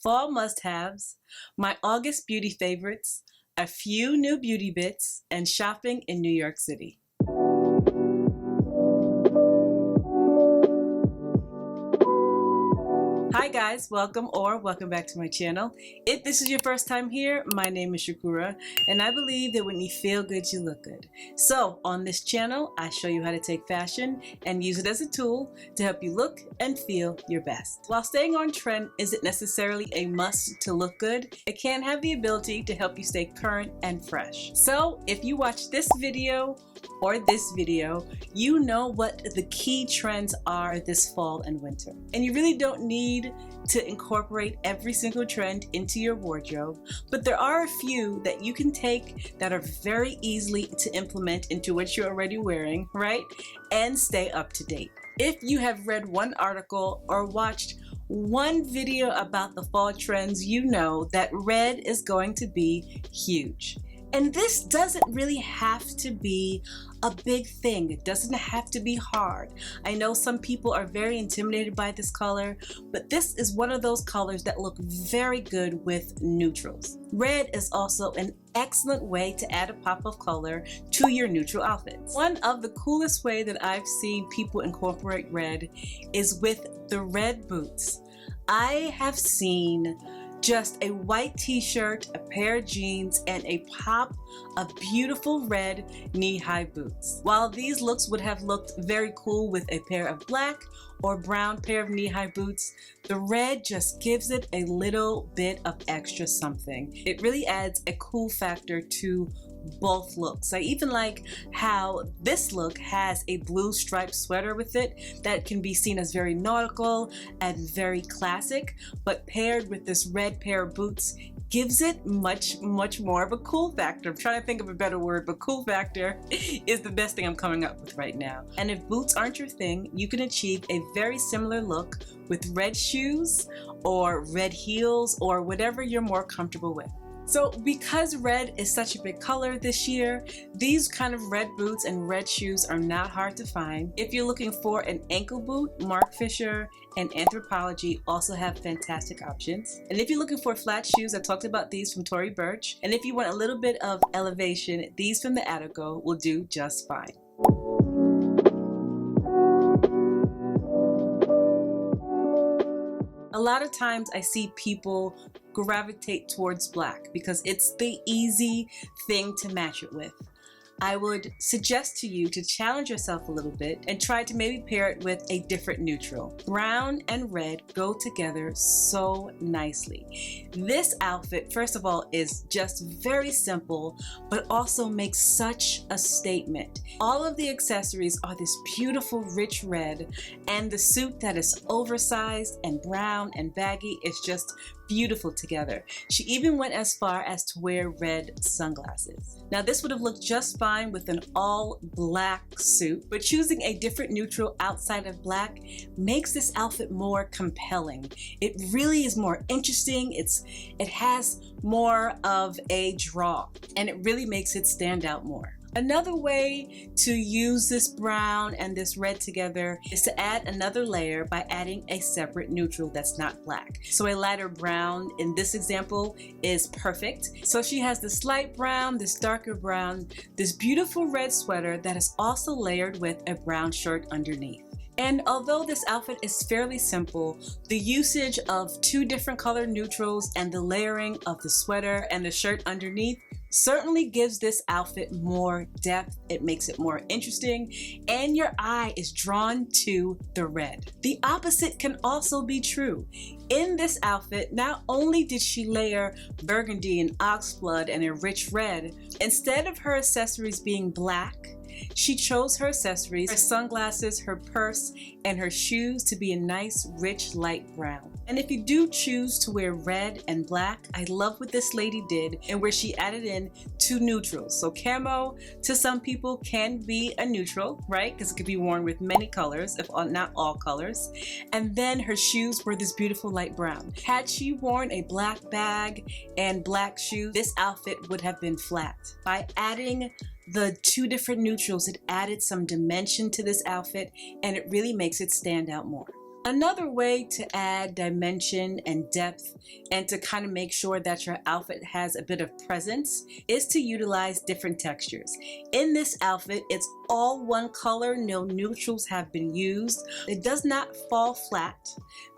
fall must-haves, my August beauty favorites, a few new beauty bits, and shopping in New York City. Hi guys, welcome back to my channel. If this is your first time here, my name is Kura, and I believe that when you feel good, you look good. So on this channel, I show you how to take fashion and use it as a tool to help you look and feel your best. While staying on trend isn't necessarily a must to look good, it can have the ability to help you stay current and fresh. So if you watch this video or this video, you know what the key trends are this fall and winter. And you really don't need to incorporate every single trend into your wardrobe, but there are a few that you can take that are very easily to implement into what you're already wearing, right? And stay up to date. If you have read one article or watched one video about the fall trends, you know that red is going to be huge. And this doesn't really have to be a big thing. It doesn't have to be hard. I know some people are very intimidated by this color, but this is one of those colors that look very good with neutrals. Red is also an excellent way to add a pop of color to your neutral outfits. One of the coolest way that I've seen people incorporate red is with the red boots. I have seen just a white t-shirt, a pair of jeans, and a pop of beautiful red knee-high boots. While these looks would have looked very cool with a pair of black or brown pair of knee-high boots, the red just gives it a little bit of extra something. It really adds a cool factor to both looks. I even like how this look has a blue striped sweater with it that can be seen as very nautical and very classic, but paired with this red pair of boots gives it much more of a cool factor. I'm trying to think of a better word, but cool factor is the best thing I'm coming up with right now. And if boots aren't your thing, you can achieve a very similar look with red shoes or red heels or whatever you're more comfortable with. So because red is such a big color this year, these kind of red boots and red shoes are not hard to find. If you're looking for an ankle boot, Marc Fisher and Anthropologie also have fantastic options. And if you're looking for flat shoes, I talked about these from Tory Burch. And if you want a little bit of elevation, these from the Attico will do just fine. A lot of times I see people gravitate towards black because it's the easy thing to match it with. I would suggest to you to challenge yourself a little bit and try to maybe pair it with a different neutral. Brown and red go together so nicely. This outfit, first of all, is just very simple, but also makes such a statement. All of the accessories are this beautiful rich red, and the suit that is oversized and brown and baggy is just beautiful together. She even went as far as to wear red sunglasses. Now this would have looked just fine with an all black suit, but choosing a different neutral outside of black makes this outfit more compelling. It really is more interesting. It has more of a draw, and it really makes it stand out more. Another way to use this brown and this red together is to add another layer by adding a separate neutral that's not black. So a lighter brown in this example is perfect. So she has this light brown, this darker brown, this beautiful red sweater that is also layered with a brown shirt underneath. And although this outfit is fairly simple, the usage of two different color neutrals and the layering of the sweater and the shirt underneath certainly gives this outfit more depth. It makes it more interesting, and your eye is drawn to the red. The opposite can also be true. In this outfit, not only did she layer burgundy and oxblood and a rich red, instead of her accessories being black, she chose her accessories, her sunglasses, her purse, and her shoes to be a nice, rich, light brown. And if you do choose to wear red and black, I love what this lady did and where she added in two neutrals. So camo, to some people, can be a neutral, right? Because it could be worn with many colors, if not all colors. And then her shoes were this beautiful light brown. Had she worn a black bag and black shoes, this outfit would have been flat. By adding the two different neutrals, it added some dimension to this outfit, and it really makes it stand out more. Another way to add dimension and depth and to kind of make sure that your outfit has a bit of presence is to utilize different textures. In this outfit, it's all one color, no neutrals have been used. It does not fall flat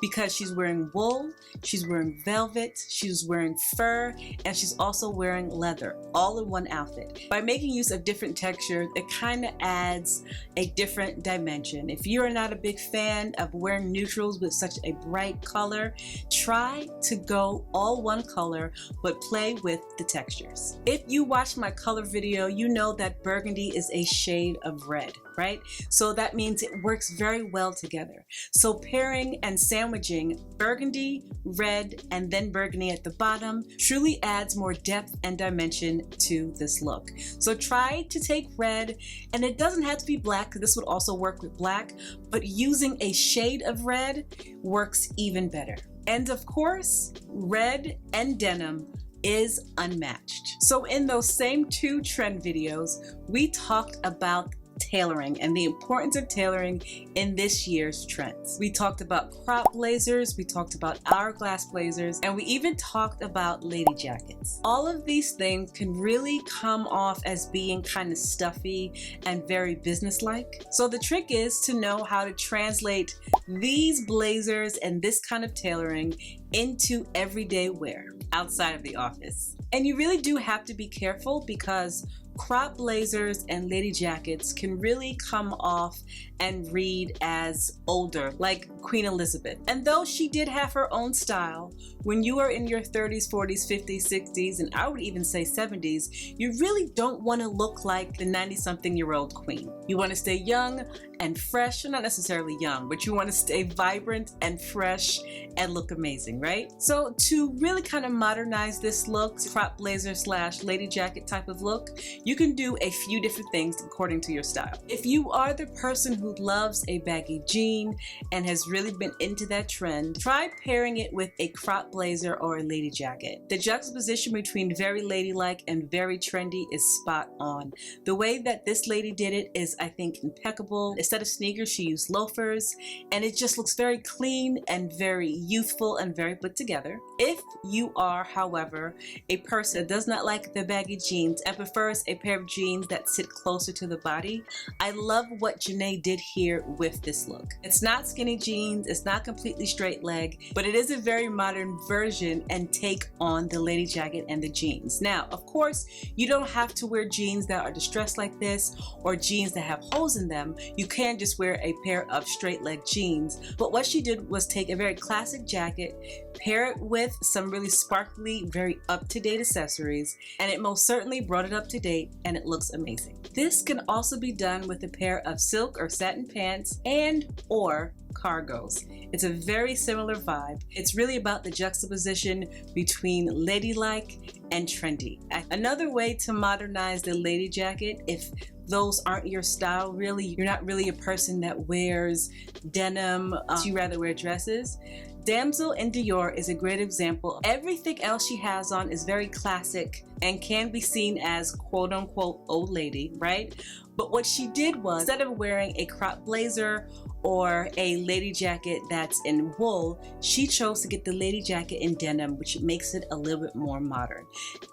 because she's wearing wool, she's wearing velvet, she's wearing fur, and she's also wearing leather, all in one outfit. By making use of different textures, it kind of adds a different dimension. If you're not a big fan of wearing neutrals with such a bright color, try to go all one color but play with the textures. If you watch my color video, you know that burgundy is a shade of red, right? So that means it works very well together. So pairing and sandwiching burgundy, red, and then burgundy at the bottom truly adds more depth and dimension to this look. So try to take red, and it doesn't have to be black because this would also work with black, but using a shade of red works even better. And of course, red and denim is unmatched. So in those same two trend videos, we talked about tailoring and the importance of tailoring in this year's trends. We talked about crop blazers, we talked about hourglass blazers, and we even talked about lady jackets. All of these things can really come off as being kind of stuffy and very businesslike. So the trick is to know how to translate these blazers and this kind of tailoring into everyday wear outside of the office. And you really do have to be careful because crop blazers and lady jackets can really come off and read as older, like Queen Elizabeth. And though she did have her own style, when you are in your 30s, 40s, 50s, 60s, and I would even say 70s, you really don't want to look like the 90-something-year-old queen. You want to stay young and fresh, not necessarily young, but you want to stay vibrant and fresh and look amazing, right? So to really kind of modernize this look, crop blazer / lady jacket type of look, you can do a few different things according to your style. If you are the person who loves a baggy jean and has really been into that trend, try pairing it with a crop blazer or a lady jacket. The juxtaposition between very ladylike and very trendy is spot on. The way that this lady did it is, I think, impeccable. Instead of sneakers, she used loafers, and it just looks very clean and very youthful and very put together. If you are, however, a person that does not like the baggy jeans and prefers a pair of jeans that sit closer to the body, I love what Janae did here with this look. It's not skinny jeans, it's not completely straight leg, but it is a very modern version and take on the lady jacket and the jeans. Now, of course, you don't have to wear jeans that are distressed like this or jeans that have holes in them. You can just wear a pair of straight leg jeans. But what she did was take a very classic jacket, pair it with some really sparkly, very up-to-date accessories, and it most certainly brought it up to date and it looks amazing. This can also be done with a pair of silk or satin pants and or cargos. It's a very similar vibe. It's really about the juxtaposition between ladylike and trendy. Another way to modernize the lady jacket, if those aren't your style really, you're not really a person that wears denim, you rather wear dresses, Damsel in Dior is a great example. Everything else she has on is very classic and can be seen as quote-unquote old lady, right? But what she did was, instead of wearing a crop blazer or a lady jacket that's in wool, she chose to get the lady jacket in denim, which makes it a little bit more modern.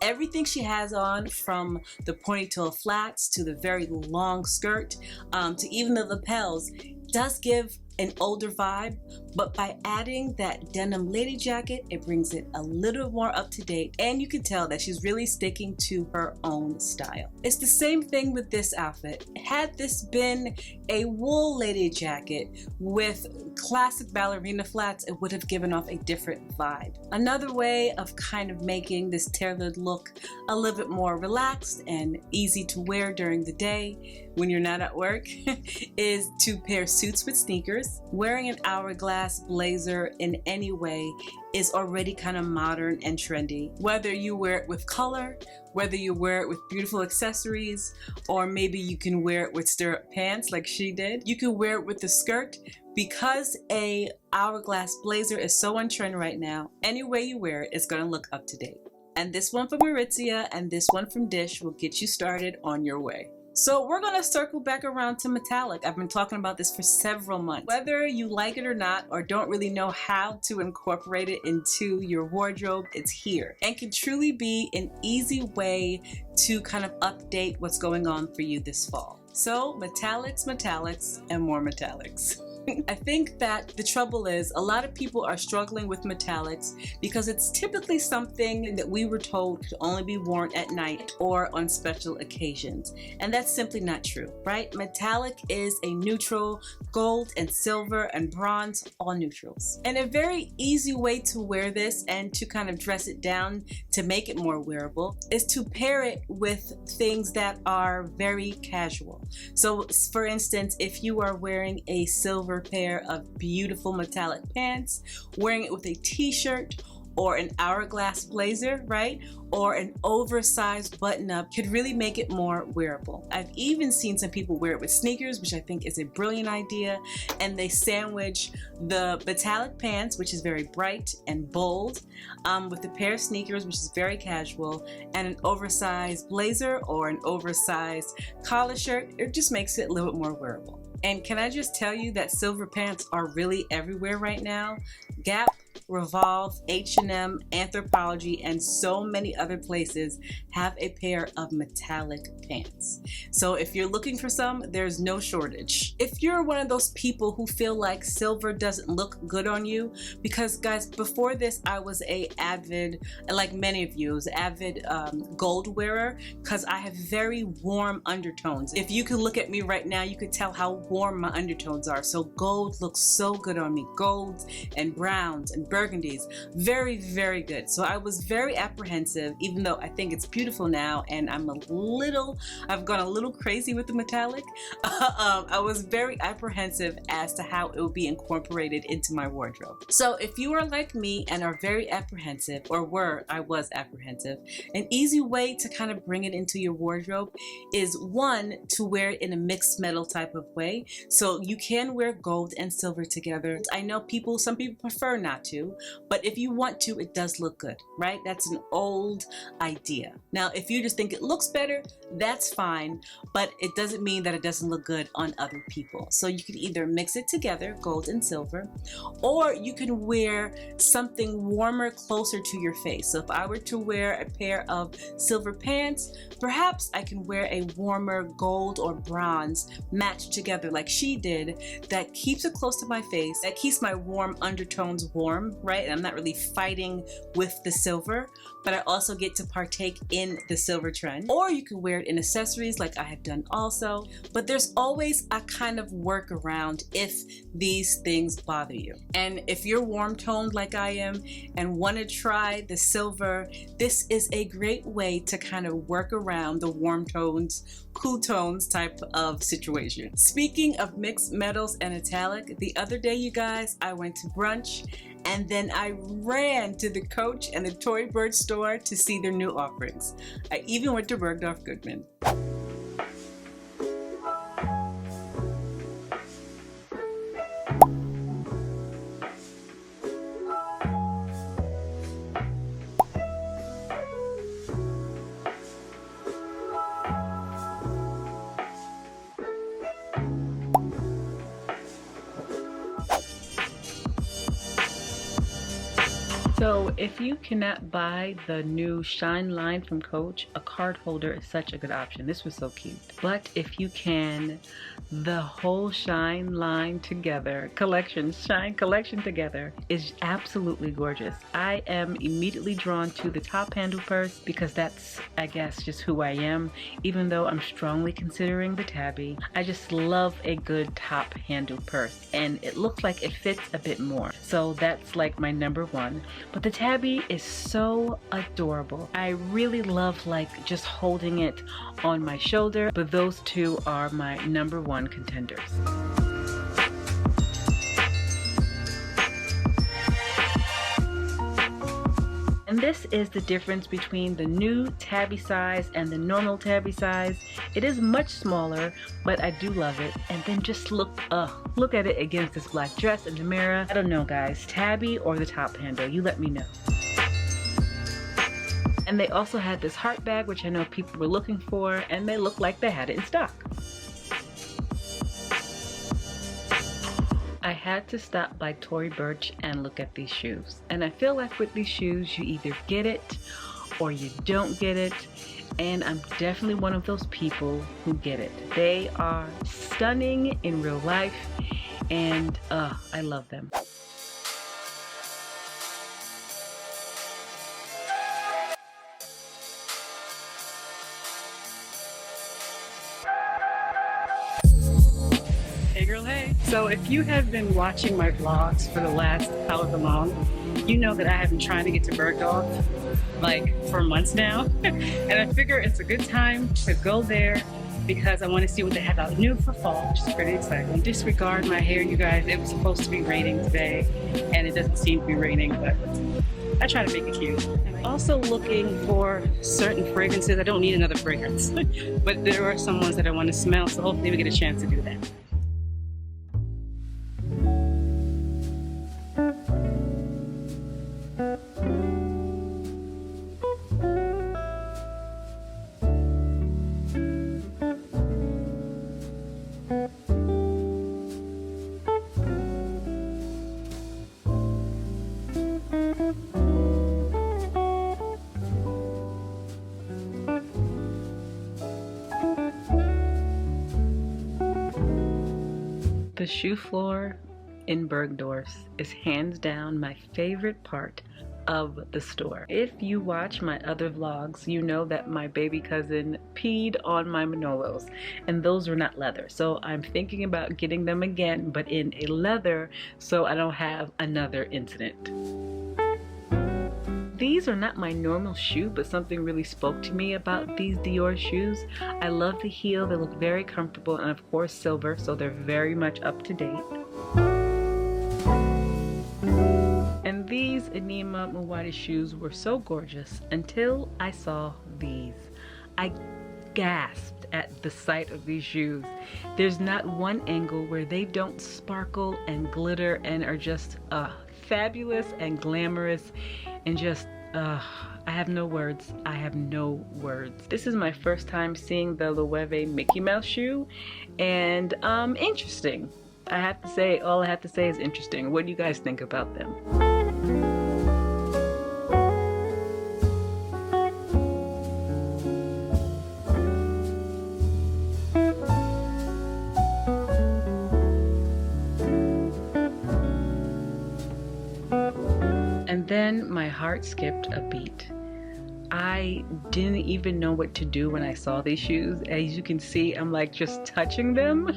Everything she has on, from the ponytail flats to the very long skirt, to even the lapels, does give an older vibe, but by adding that denim lady jacket, it brings it a little more up to date, and you can tell that she's really sticking to her own style. It's the same thing with this outfit. Had this been a wool lady jacket with classic ballerina flats, it would have given off a different vibe. Another way of kind of making this tailored look a little bit more relaxed and easy to wear during the day when you're not at work is to pair suits with sneakers. Wearing an hourglass blazer in any way is already kind of modern and trendy. Whether you wear it with color, whether you wear it with beautiful accessories, or maybe you can wear it with stirrup pants like she did. You can wear it with the skirt. Because a hourglass blazer is so on trend right now, any way you wear it, it's gonna look up to date. And this one from Aritzia and this one from Dish will get you started on your way. So we're going to circle back around to metallic. I've been talking about this for several months. Whether you like it or not, or don't really know how to incorporate it into your wardrobe, it's here and can truly be an easy way to kind of update what's going on for you this fall. So metallics, metallics, and more metallics. I think that the trouble is a lot of people are struggling with metallics because it's typically something that we were told could only be worn at night or on special occasions. And that's simply not true, right? Metallic is a neutral, gold and silver and bronze, all neutrals. And a very easy way to wear this and to kind of dress it down to make it more wearable is to pair it with things that are very casual. So for instance, if you are wearing a silver pair of beautiful metallic pants, wearing it with a t-shirt or an hourglass blazer, right? Or an oversized button-up could really make it more wearable. I've even seen some people wear it with sneakers, which I think is a brilliant idea, and they sandwich the metallic pants, which is very bright and bold, with a pair of sneakers, which is very casual, and an oversized blazer or an oversized collar shirt. It just makes it a little bit more wearable. And can I just tell you that silver pants are really everywhere right now? Gap, Revolve, H&M, Anthropologie, and so many other places have a pair of metallic pants. So if you're looking for some, there's no shortage. If you're one of those people who feel like silver doesn't look good on you, because guys, before this, I was like many of you, avid gold wearer, because I have very warm undertones. If you could look at me right now, you could tell how warm my undertones are. So gold looks so good on me. Golds and browns and burgundies, very, very good. So I was very apprehensive, even though I think it's beautiful now, and I've gone a little crazy with the metallic. I was very apprehensive as to how it would be incorporated into my wardrobe. So if you are like me and are very apprehensive, I was apprehensive, an easy way to kind of bring it into your wardrobe is one, to wear it in a mixed metal type of way. So you can wear gold and silver together. I know some people prefer not to, but if you want to, it does look good, right? That's an old idea. Now, if you just think it looks better, that's fine, but it doesn't mean that it doesn't look good on other people. So you can either mix it together, gold and silver, or you can wear something warmer closer to your face. So if I were to wear a pair of silver pants, perhaps I can wear a warmer gold or bronze matched together like she did, that keeps it close to my face, that keeps my warm undertones warm, right? And I'm not really fighting with the silver, but I also get to partake in the silver trend. Or you can wear it in accessories like I have done also, but there's always a kind of workaround if these things bother you. And if you're warm toned like I am and want to try the silver, this is a great way to kind of work around the warm tones, cool tones type of situation. Speaking of mixed metals and metallic, the other day, you guys, I went to brunch and then I ran to the Coach and the Tory Burch store to see their new offerings. I even went to Bergdorf Goodman. So if you cannot buy the new Shine line from Coach, a card holder is such a good option. This was so cute. But if you can, the whole Shine line together, Shine collection together is absolutely gorgeous. I am immediately drawn to the top handle purse because that's, I guess, just who I am. Even though I'm strongly considering the tabby, I just love a good top handle purse, and it looks like it fits a bit more. So that's like my number one. But the tabby is so adorable. I really love like just holding it on my shoulder, but those two are my number one contenders. And this is the difference between the new tabby size and the normal tabby size. It is much smaller, but I do love it. And then just look at it against this black dress in the mirror. I don't know, guys, tabby or the top handle, you let me know. And they also had this heart bag, which I know people were looking for, and they looked like they had it in stock. I had to stop by Tory Burch and look at these shoes. And I feel like with these shoes, you either get it or you don't get it. And I'm definitely one of those people who get it. They are stunning in real life, and I love them. Hey girl, hey. So if you have been watching my vlogs for the last however long, you know that I have been trying to get to Bergdorf like for months now. And I figure it's a good time to go there because I want to see what they have out new for fall, which is pretty exciting. Disregard my hair, you guys. It was supposed to be raining today and it doesn't seem to be raining, but I try to make it cute. I'm also looking for certain fragrances. I don't need another fragrance, but there are some ones that I want to smell, so hopefully we get a chance to do that. The shoe floor in Bergdorf is hands down my favorite part of the store. If you watch my other vlogs, you know that my baby cousin peed on my Manolos, and those were not leather. So I'm thinking about getting them again, but in a leather, so I don't have another incident. These are not my normal shoe, but something really spoke to me about these Dior shoes. I love the heel, they look very comfortable, and of course silver, so they're very much up to date. And these Enima Muwadi shoes were so gorgeous until I saw these. I gasped at the sight of these shoes. There's not one angle where they don't sparkle and glitter and are just fabulous and glamorous and just I have no words. I have no words. This is my first time seeing the Loewe Mickey Mouse shoe, and interesting. I have to say, all I have to say is interesting. What do you guys think about them? And then my heart skipped a beat. I didn't even know what to do when I saw these shoes. As you can see, I'm like just touching them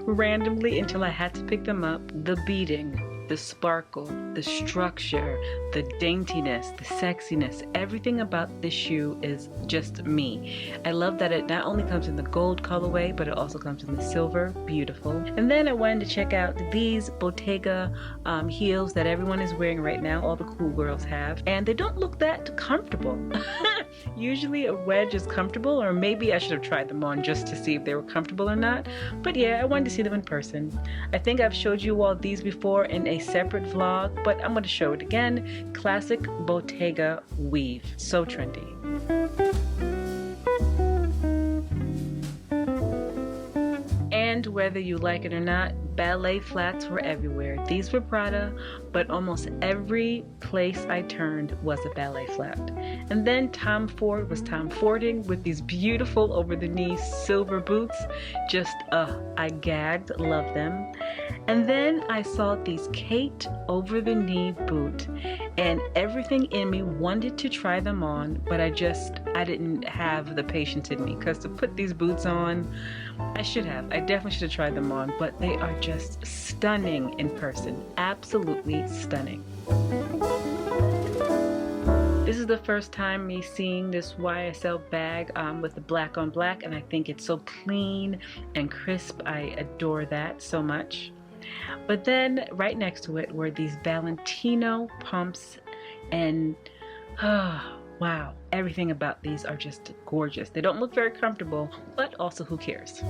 randomly until I had to pick them up. The beading, the sparkle, the structure, the daintiness, the sexiness, everything about this shoe is just me. I love that it not only comes in the gold colorway, but it also comes in the silver. Beautiful. And then I wanted to check out these Bottega heels that everyone is wearing right now. All the cool girls have, and they don't look that comfortable. Usually a wedge is comfortable, or maybe I should have tried them on just to see if they were comfortable or not. But yeah, I wanted to see them in person. I think I've showed you all these before in a separate vlog, but I'm going to show it again. Classic Bottega weave. So trendy. And whether you like it or not, ballet flats were everywhere. These were Prada, but almost every place I turned was a ballet flat. And then Tom Ford was Tom Fording with these beautiful over-the-knee silver boots. Just, I gagged, love them. And then I saw these Kate over-the-knee boot, and everything in me wanted to try them on, but I didn't have the patience in me, because to put these boots on, I definitely should have tried them on, but they are just stunning in person. Absolutely stunning. This is the first time me seeing this YSL bag with the black on black, and I think it's so clean and crisp. I adore that so much. But then right next to it were these Valentino pumps, and wow, everything about these are just gorgeous. They don't look very comfortable, but also who cares?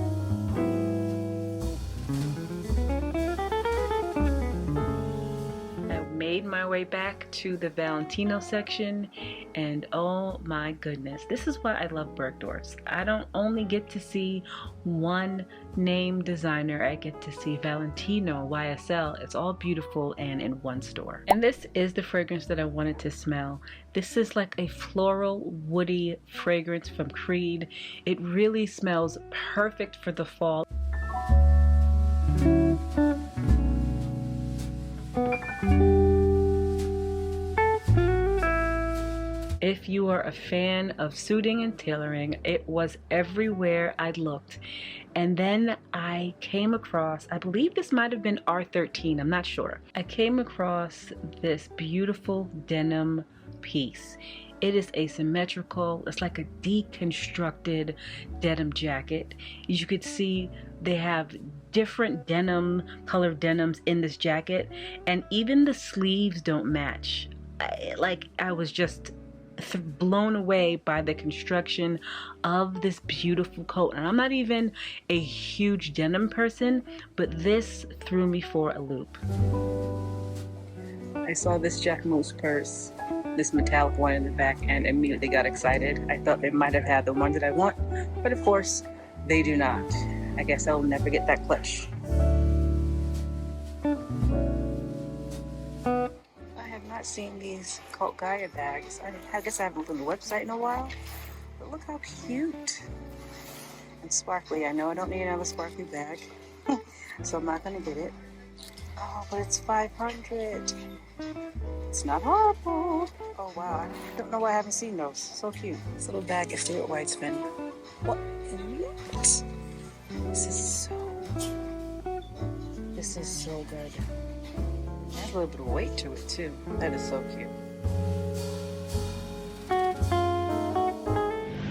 I made my way back to the Valentino section, and oh my goodness, this is why I love Bergdorf's. I don't only get to see one name designer, I get to see Valentino, YSL. It's all beautiful and in one store. And this is the fragrance that I wanted to smell. This is like a floral, woody fragrance from Creed. It really smells perfect for the fall. If you are a fan of suiting and tailoring, it was everywhere I looked. And then I came across, I believe this might have been R13, I'm not sure. I came across this beautiful denim piece. It is asymmetrical. It's like a deconstructed denim jacket. As you could see, they have different denim, colored denims in this jacket, and even the sleeves don't match. I was just blown away by the construction of this beautiful coat. And I'm not even a huge denim person, but this threw me for a loop. I saw this Jacquemus purse, this metallic one in the back, and immediately got excited. I thought they might have had the one that I want, but of course they do not. I guess I'll never get that clutch. I have not seen these Cult Gaia bags. I guess I haven't looked on the website in a while, but look how cute and sparkly. I know I don't need another sparkly bag, so I'm not gonna get it. Oh, but it's $500. It's not horrible. Oh wow, I don't know why I haven't seen those. So cute. This little bag is still at white spin. What in it? This is so good. It has a little bit of weight to it too. That is so cute.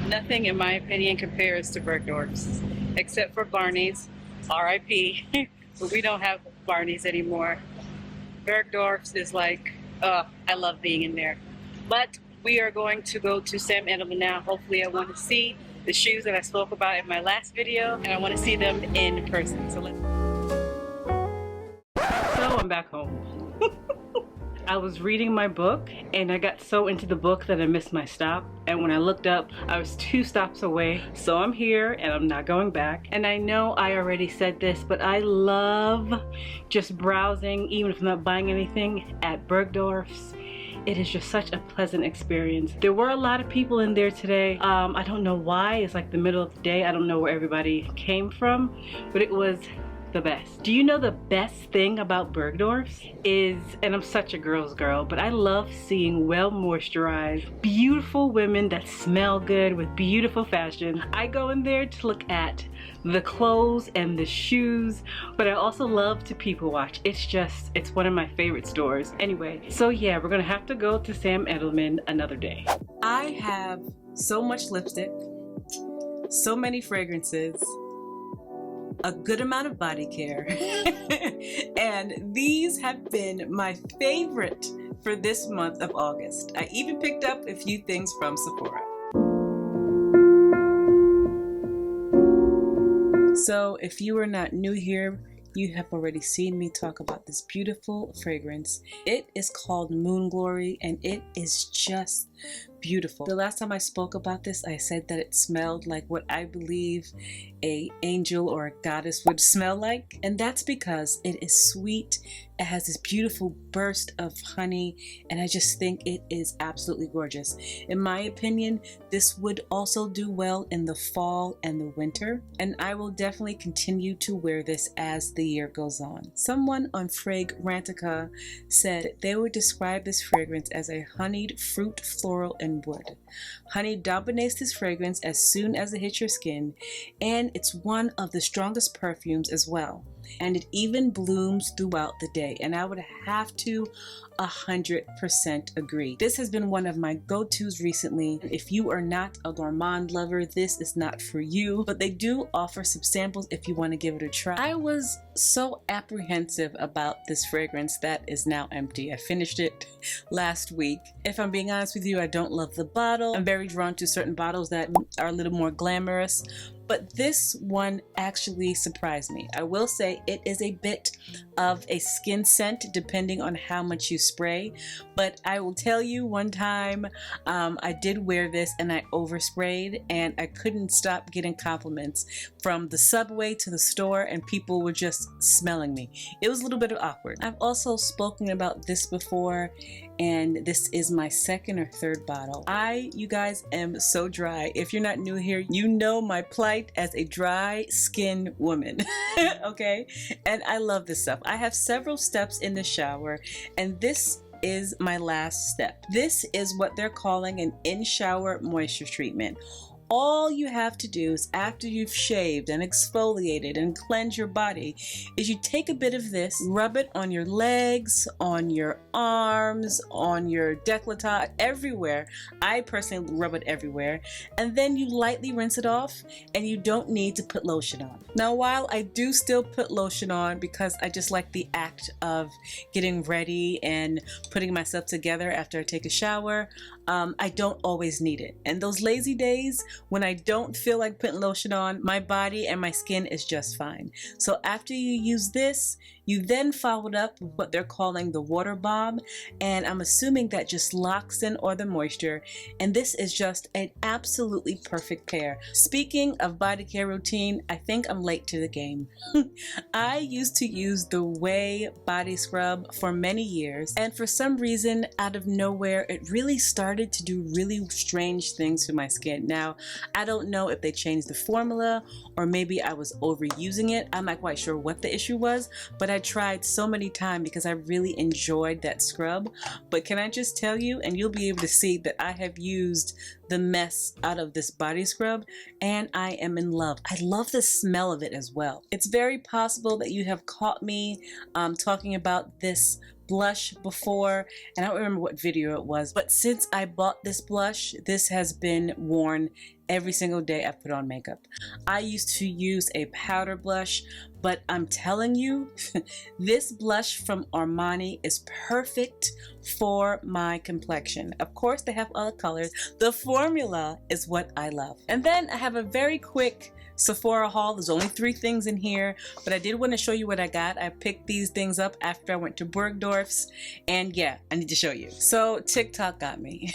Nothing, in my opinion, compares to Bergdorf's, except for Barney's, R.I.P. But we don't have Barney's anymore. Bergdorf's is like, I love being in there. But we are going to go to Sam Edelman now. Hopefully I want to see the shoes that I spoke about in my last video, and I want to see them in person. So I'm back home. I was reading my book and I got so into the book that I missed my stop, and when I looked up I was 2 stops away. So I'm here and I'm not going back. And I know I already said this, but I love just browsing, even if I'm not buying anything, at Bergdorf's. It is just such a pleasant experience. There were a lot of people in there today. I don't know why. It's like the middle of the day. I don't know where everybody came from, but it was the best. Do you know the best thing about Bergdorf's is, and I'm such a girl's girl, but I love seeing well moisturized, beautiful women that smell good with beautiful fashion. I go in there to look at the clothes and the shoes, but I also love to people watch. It's one of my favorite stores. Anyway, so yeah, we're gonna have to go to Sam Edelman another day. I have so much lipstick, so many fragrances, a good amount of body care, and these have been my favorite for this month of August. I even picked up a few things from Sephora. So if you are not new here, you have already seen me talk about this beautiful fragrance. It is called Moon Glory, and it is just beautiful. The last time I spoke about this, I said that it smelled like what I believe an angel or a goddess would smell like, and that's because it is sweet. It has this beautiful burst of honey, and I just think it is absolutely gorgeous. In my opinion, this would also do well in the fall and the winter, and I will definitely continue to wear this as the year goes on. Someone on Fragrantica said they would describe this fragrance as a honeyed fruit, floral, and wood. Honey dominates this fragrance as soon as it hits your skin, and it's one of the strongest perfumes as well. And it even blooms throughout the day, and I would have to 100% agree. This has been one of my go-tos recently. If you are not a gourmand lover, this is not for you, but they do offer some samples if you want to give it a try. I was so apprehensive about this fragrance that is now empty. I finished it last week. If I'm being honest with you, I don't love the bottle. I'm very drawn to certain bottles that are a little more glamorous, but this one actually surprised me. I will say it is a bit of a skin scent depending on how much you spray, but I will tell you, one time I did wear this and I oversprayed, and I couldn't stop getting compliments from the subway to the store, and people were just smelling me. It was a little bit awkward. I've also spoken about this before, and this is my second or third bottle. You guys, am so dry. If you're not new here, you know my plight as a dry skin woman. Okay, and I love this stuff. I have several steps in the shower, and this is my last step. This is what they're calling an in-shower moisture treatment. All you have to do is, after you've shaved and exfoliated and cleansed your body, is you take a bit of this, rub it on your legs, on your arms, on your décolleté, everywhere. I personally rub it everywhere, and then you lightly rinse it off, and you don't need to put lotion on. Now, while I do still put lotion on because I just like the act of getting ready and putting myself together after I take a shower, I don't always need it. And those lazy days when I don't feel like putting lotion on, my body and my skin is just fine. So after you use this, you then follow it up with what they're calling the water bomb, and I'm assuming that just locks in all the moisture, and this is just an absolutely perfect pair. Speaking of body care routine, I think I'm late to the game. I used to use the Way body scrub for many years, and for some reason, out of nowhere, it really started to do really strange things to my skin. Now, I don't know if they changed the formula, or maybe I was overusing it. I'm not quite sure what the issue was, but I tried so many times because I really enjoyed that scrub. But can I just tell you, and you'll be able to see that I have used the mess out of this body scrub, and I am in love. I love the smell of it as well. It's very possible that you have caught me talking about this blush before, and I don't remember what video it was, but since I bought this blush, this has been worn every single day I put on makeup. I used to use a powder blush, but I'm telling you, this blush from Armani is perfect for my complexion. Of course, they have other colors. The formula is what I love. And then I have a very quick Sephora haul. There's only 3 things in here, but I did want to show you what I got. I picked these things up after I went to Bergdorf's, and yeah, I need to show you. So TikTok got me.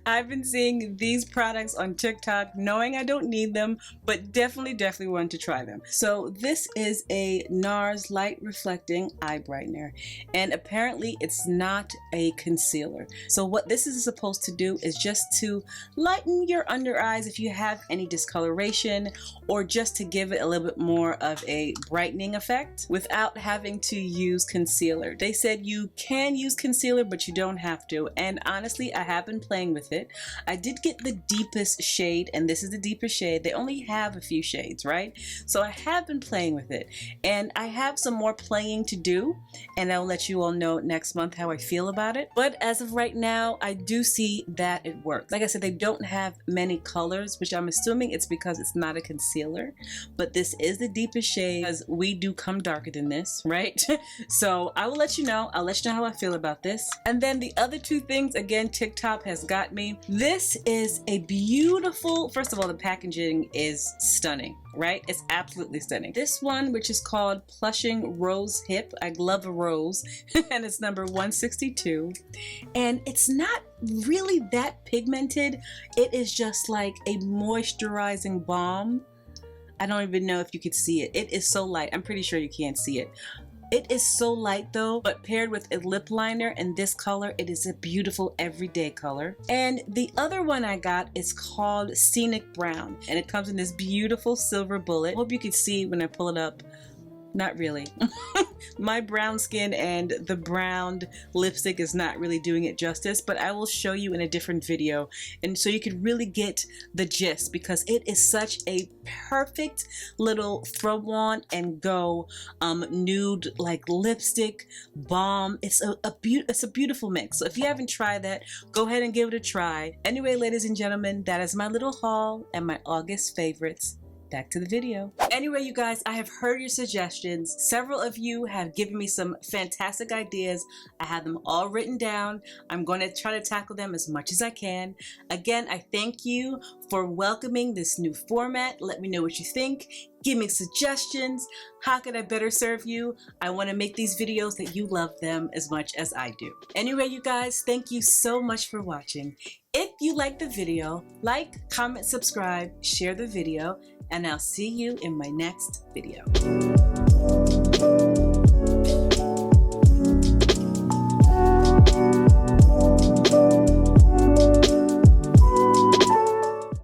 I've been seeing these products on TikTok, knowing I don't need them, but definitely want to try them. So this is a NARS light reflecting eye brightener, and apparently it's not a concealer. So what this is supposed to do is just to lighten your under eyes if you have any discoloration, or just to give it a little bit more of a brightening effect without having to use concealer. They said you can use concealer, but you don't have to, and honestly, I have been playing with it. I did get the deepest shade, and this is the deepest shade. They only have a few shades, right? So I have been playing with it, and I have some more playing to do, and I'll let you all know next month how I feel about it. But as of right now, I do see that it works. Like I said, they don't have many colors, which I'm assuming it's because it's not a concealer, but this is the deepest shade because we do come darker than this, right? So I will let you know. I'll let you know how I feel about this. And then the other 2 things, again, TikTok has got me. This is a beautiful, first of all, the packaging is stunning, right? It's absolutely stunning. This one, which is called Plushing Rose Hip, I love a rose, and it's number 162, and it's not really that pigmented. It is just like a moisturizing balm. I don't even know if you could see it. It is so light. I'm pretty sure you can't see it. It is so light though, but paired with a lip liner in this color, it is a beautiful everyday color. And the other one I got is called Scenic Brown, and it comes in this beautiful silver bullet. Hope you can see when I pull it up. Not really. My brown skin and the brown lipstick is not really doing it justice, but I will show you in a different video, and so you can really get the gist, because it is such a perfect little throw on and go nude like lipstick balm. It's a beautiful mix. So if you haven't tried that, go ahead and give it a try. Anyway, ladies and gentlemen, that is my little haul and my August favorites. back to the video. Anyway, you guys, I have heard your suggestions. Several of you have given me some fantastic ideas. I have them all written down. I'm going to try to tackle them as much as I can. Again, I thank you for welcoming this new format. Let me know what you think. Give me suggestions. How can I better serve you? I want to make these videos that you love them as much as I do. Anyway, you guys, thank you so much for watching. If you like the video, like, comment, subscribe, share the video, and I'll see you in my next video.